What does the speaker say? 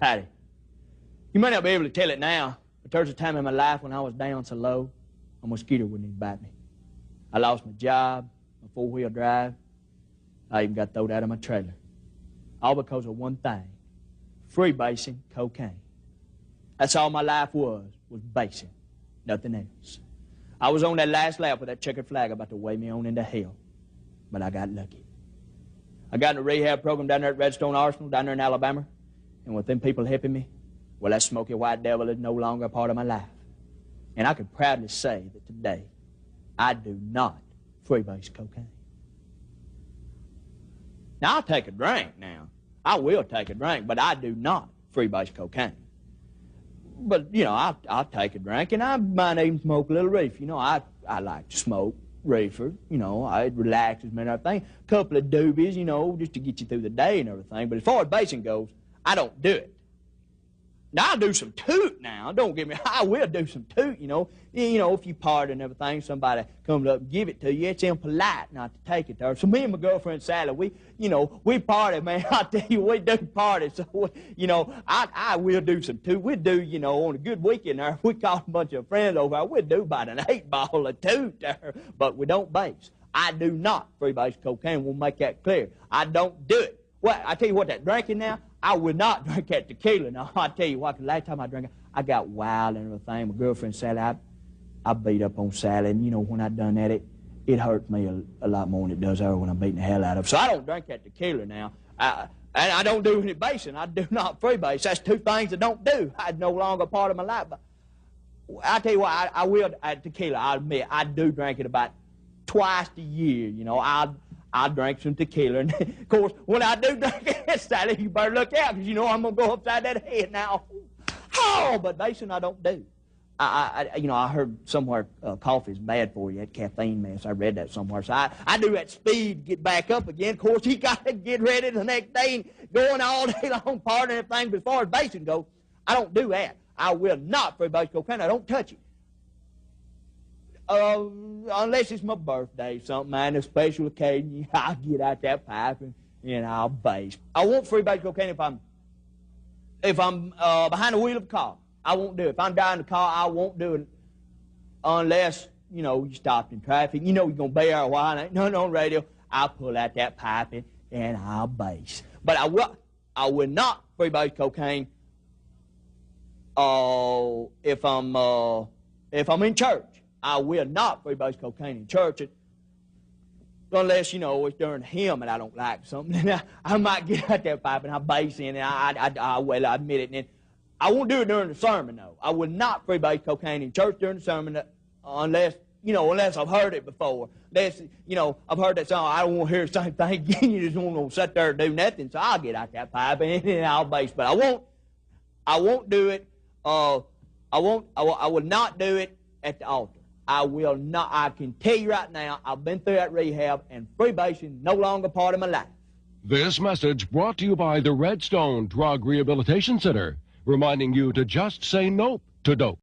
Patty, you may not be able to tell it now, but there's a time in my life when I was down so low, a mosquito wouldn't even bite me. I lost my job, my four-wheel drive. I even got thrown out of my trailer. All because of one thing, freebasing cocaine. That's all my life was basing, nothing else. I was on that last lap with that checkered flag about to weigh me on into hell, but I got lucky. I got in a rehab program down there at Redstone Arsenal, down there in Alabama, and with them people helping me, well, that smoky white devil is no longer a part of my life. And I can proudly say that today, I do not freebase cocaine. Now, I'll take a drink now. I will take a drink, but I do not freebase cocaine. But, you know, I'll take a drink, and I might even smoke a little reefer. You know, I like to smoke reefer. You know, it relaxes me and everything. A couple of doobies, you know, just to get you through the day and everything. But as far as basing goes, I don't do it. Now, I'll do some toot now. Don't get me, I will do some toot, you know. You know, if you party and everything, somebody comes up and give it to you, it's impolite not to take it there. So me and my girlfriend, Sally, we party, man. I tell you, we do party. So, you know, I will do some toot. We'll do, you know, on a good weekend there, if we call a bunch of friends over, we'll do about an 8-ball of toot there. But we don't base. I do not freebase cocaine. We'll make that clear. I don't do it. Well, I tell you what, that drinking now, I would not drink that tequila. Now, I tell you what, the last time I drank it, I got wild and everything. My girlfriend, Sally, I beat up on Sally, and, you know, when I done that, it hurts me a lot more than it does her when I'm beating the hell out of her. So I don't drink that tequila now. And I don't do any basing. I do not freebase. That's two things I don't do. It's no longer a part of my life. But I tell you what, I will, tequila, I'll admit, I do drink it about twice a year, you know. I drank some tequila, and of course, when I do drink it, Sally, you better look out, because you know I'm going to go upside that head now. Oh, but basing I don't do. You know, I heard somewhere coffee is bad for you, that caffeine mess. I read that somewhere. So I do that speed, get back up again. Of course, he got to get ready the next day and going all day long, partying and everything. But as far as basing goes, I don't do that. I will not freebase cocaine. I don't touch it. Unless it's my birthday, something, man, a special occasion, I'll get out that pipe and I'll base. I won't freebase cocaine if I'm behind the wheel of a car. I won't do it. If I'm driving the car, I won't do it unless, you know, you stopped in traffic. You know you're going to be there a while. And ain't nothing on the radio. I'll pull out that pipe and I'll base. But I will not freebase cocaine if I'm in church. I will not freebase cocaine in church unless, you know, it's during a hymn and I don't like something. And I might get out that pipe and I'll base in, and I will admit it. And then I won't do it during the sermon, though. I will not freebase cocaine in church during the sermon unless I've heard it before. Unless, you know, I've heard that song, I don't want to hear the same thing again. You just want to sit there and do nothing. So I'll get out that pipe and I'll base. But I won't do it. I will not do it at the altar. I will not. I can tell you right now, I've been through that rehab, and freebasing no longer part of my life. This message brought to you by the Redstone Drug Rehabilitation Center, reminding you to just say nope to dope.